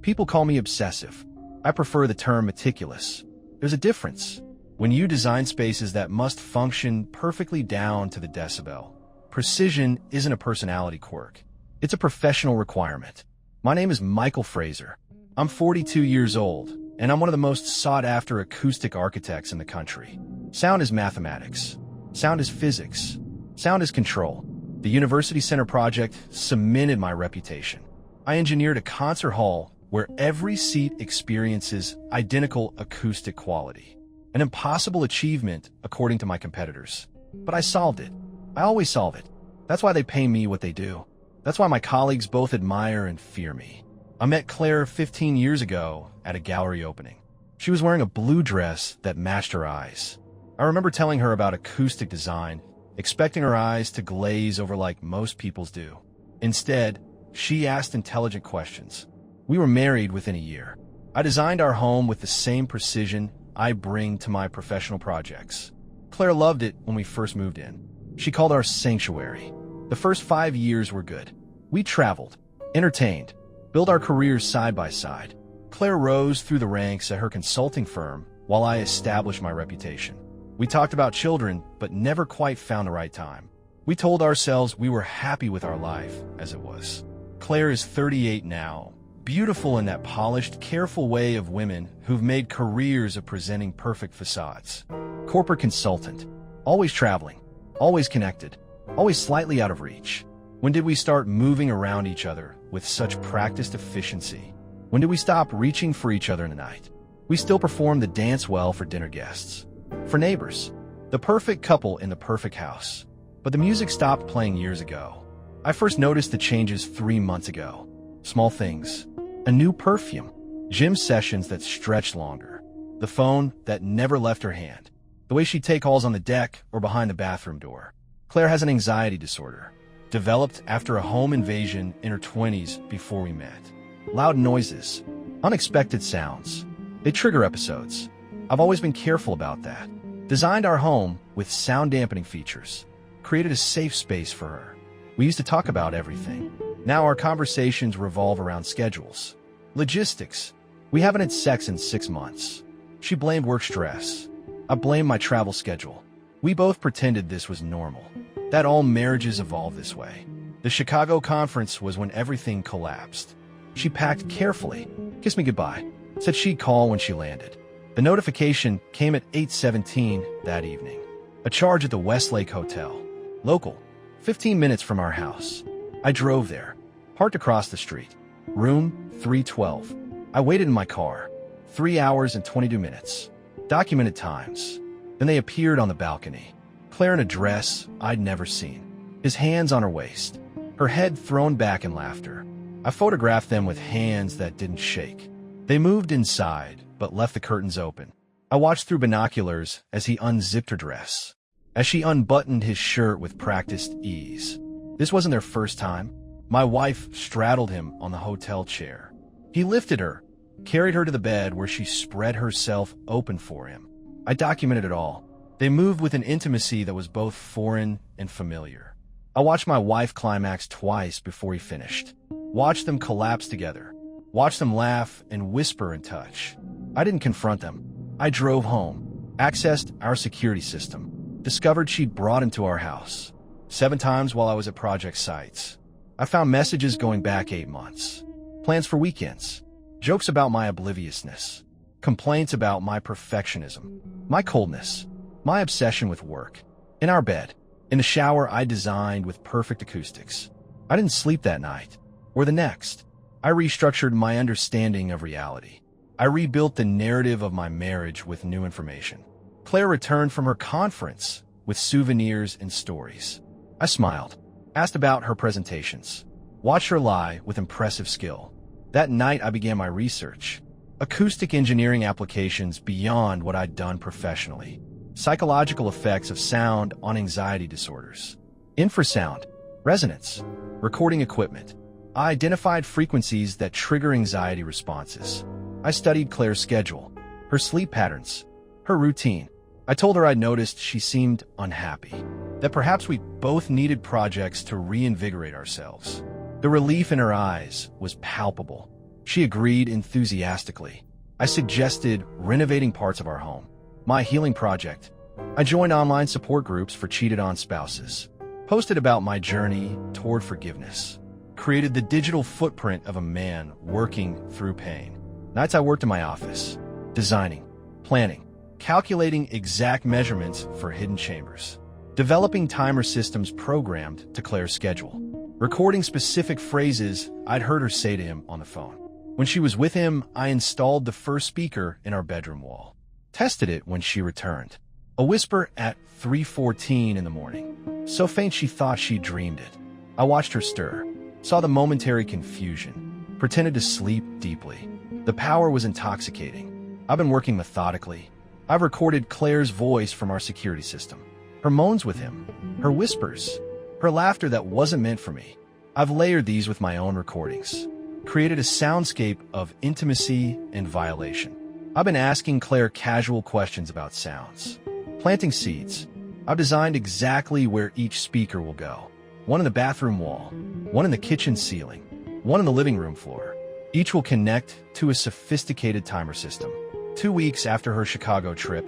People call me obsessive. I prefer the term meticulous. There's a difference. When you design spaces that must function perfectly down to the decibel, precision isn't a personality quirk. It's a professional requirement. My name is Michael Fraser. I'm 42 years old, and I'm one of the most sought-after acoustic architects in the country. Sound is mathematics. Sound is physics. Sound is control. The University Center project cemented my reputation. I engineered a concert hall where every seat experiences identical acoustic quality. An impossible achievement, according to my competitors. But I solved it. I always solve it. That's why they pay me what they do. That's why my colleagues both admire and fear me. I met Claire 15 years ago at a gallery opening. She was wearing a blue dress that matched her eyes. I remember telling her about acoustic design, expecting her eyes to glaze over like most people's do. Instead, she asked intelligent questions. We were married within a year. I designed our home with the same precision I bring to my professional projects. Claire loved it when we first moved in. She called it our sanctuary. The first 5 years were good. We traveled, entertained, built our careers side by side. Claire rose through the ranks at her consulting firm while I established my reputation. We talked about children, but never quite found the right time. We told ourselves we were happy with our life as it was. Claire is 38 now, beautiful in that polished, careful way of women who've made careers of presenting perfect facades. Corporate consultant, always traveling, always connected, always slightly out of reach. When did we start moving around each other with such practiced efficiency? When did we stop reaching for each other in the night? We still perform the dance well for dinner guests, for neighbors, the perfect couple in the perfect house. But the music stopped playing years ago. I first noticed the changes 3 months ago. Small things. A new perfume. Gym sessions that stretched longer. The phone that never left her hand. The way she'd take calls on the deck or behind the bathroom door. Claire has an anxiety disorder, developed after a home invasion in her 20s before we met. Loud noises, unexpected sounds. They trigger episodes. I've always been careful about that. Designed our home with sound dampening features. Created a safe space for her. We used to talk about everything. Now our conversations revolve around schedules. Logistics. We haven't had sex in 6 months. She blamed work stress. I blamed my travel schedule. We both pretended this was normal. That all marriages evolve this way. The Chicago conference was when everything collapsed. She packed carefully, kissed me goodbye, said she'd call when she landed. The notification came at 8:17 that evening. A charge at the Westlake Hotel. Local. 15 minutes from our house. I drove there, parked across the street. Room 312. I waited in my car. 3 hours and 22 minutes. Documented times. Then they appeared on the balcony. Claire in a dress I'd never seen. His hands on her waist. Her head thrown back in laughter. I photographed them with hands that didn't shake. They moved inside, but left the curtains open. I watched through binoculars as he unzipped her dress, as she unbuttoned his shirt with practiced ease. This wasn't their first time. My wife straddled him on the hotel chair. He lifted her, carried her to the bed where she spread herself open for him. I documented it all. They moved with an intimacy that was both foreign and familiar. I watched my wife climax twice before he finished. Watched them collapse together. Watched them laugh and whisper and touch. I didn't confront them. I drove home, accessed our security system, discovered she'd brought him to our house 7 times while I was at project sites. I found messages going back 8 months, plans for weekends, jokes about my obliviousness, complaints about my perfectionism, my coldness, my obsession with work. In our bed, in the shower I designed with perfect acoustics. I didn't sleep that night, or the next. I restructured my understanding of reality. I rebuilt the narrative of my marriage with new information. Claire returned from her conference with souvenirs and stories. I smiled, asked about her presentations, watched her lie with impressive skill. That night I began my research. Acoustic engineering applications beyond what I'd done professionally. Psychological effects of sound on anxiety disorders. Infrasound, resonance, recording equipment. I identified frequencies that trigger anxiety responses. I studied Claire's schedule, her sleep patterns, her routine. I told her I'd noticed she seemed unhappy, that perhaps we both needed projects to reinvigorate ourselves. The relief in her eyes was palpable. She agreed enthusiastically. I suggested renovating parts of our home. My healing project. I joined online support groups for cheated-on spouses. Posted about my journey toward forgiveness. Created the digital footprint of a man working through pain. Nights I worked in my office. Designing, planning, calculating exact measurements for hidden chambers. Developing timer systems programmed to Claire's schedule. Recording specific phrases I'd heard her say to him on the phone. When she was with him, I installed the first speaker in our bedroom wall. Tested it when she returned. A whisper at 3:14 in the morning. So faint she thought she dreamed it. I watched her stir, saw the momentary confusion, pretended to sleep deeply. The power was intoxicating. I've been working methodically. I've recorded Claire's voice from our security system. Her moans with him, her whispers, her laughter that wasn't meant for me. I've layered these with my own recordings. Created a soundscape of intimacy and violation. I've been asking Claire casual questions about sounds. Planting seeds. I've designed exactly where each speaker will go. One in the bathroom wall, one in the kitchen ceiling, one in the living room floor. Each will connect to a sophisticated timer system. 2 weeks after her Chicago trip,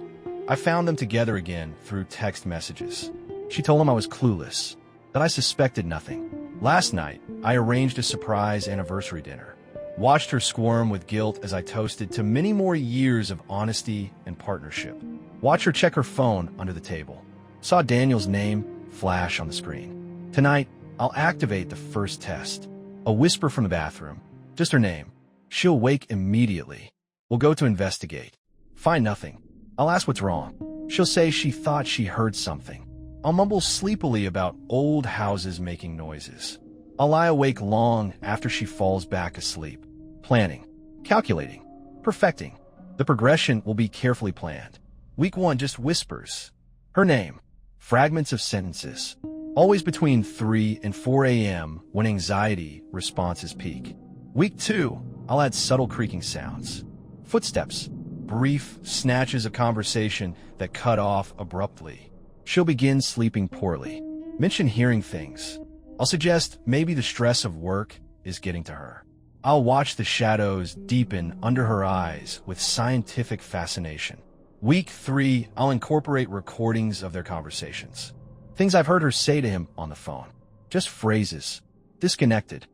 I found them together again through text messages. She told him I was clueless, that I suspected nothing. Last night, I arranged a surprise anniversary dinner. Watched her squirm with guilt as I toasted to many more years of honesty and partnership. Watched her check her phone under the table. Saw Daniel's name flash on the screen. Tonight, I'll activate the first test. A whisper from the bathroom. Just her name. She'll wake immediately. We'll go to investigate. Find nothing. I'll ask what's wrong. She'll say she thought she heard something. I'll mumble sleepily about old houses making noises. I'll lie awake long after she falls back asleep. Planning, calculating, perfecting. The progression will be carefully planned. Week 1 just whispers. Her name, fragments of sentences. Always between 3 and 4 a.m. when anxiety responses peak. Week 2, I'll add subtle creaking sounds. Footsteps, brief snatches of conversation that cut off abruptly. She'll begin sleeping poorly. Mention hearing things. I'll suggest maybe the stress of work is getting to her. I'll watch the shadows deepen under her eyes with scientific fascination. Week 3, I'll incorporate recordings of their conversations. Things I've heard her say to him on the phone. Just phrases. Disconnected.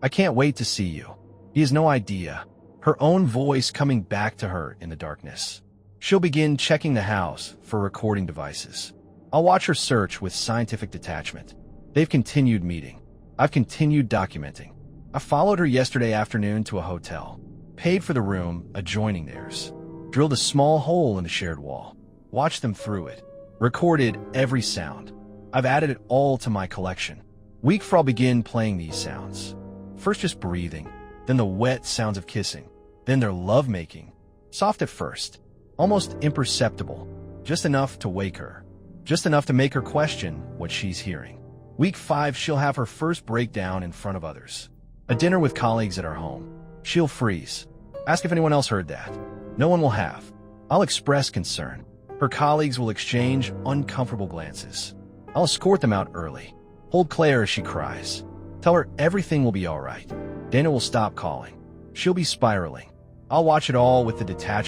I can't wait to see you. He has no idea. Her own voice coming back to her in the darkness. She'll begin checking the house for recording devices. I'll watch her search with scientific detachment. They've continued meeting. I've continued documenting. I followed her yesterday afternoon to a hotel. Paid for the room adjoining theirs. Drilled a small hole in the shared wall. Watched them through it. Recorded every sound. I've added it all to my collection. Week 4 I'll begin playing these sounds. First just breathing, then the wet sounds of kissing, then their lovemaking. Soft at first, almost imperceptible, just enough to wake her, just enough to make her question what she's hearing. Week 5 she'll have her first breakdown in front of others. A dinner with colleagues at our home. She'll freeze. Ask if anyone else heard that. No one will have. I'll express concern. Her colleagues will exchange uncomfortable glances. I'll escort them out early. Hold Claire as she cries. Tell her everything will be all right. Dana will stop calling. She'll be spiraling. I'll watch it all with the detachment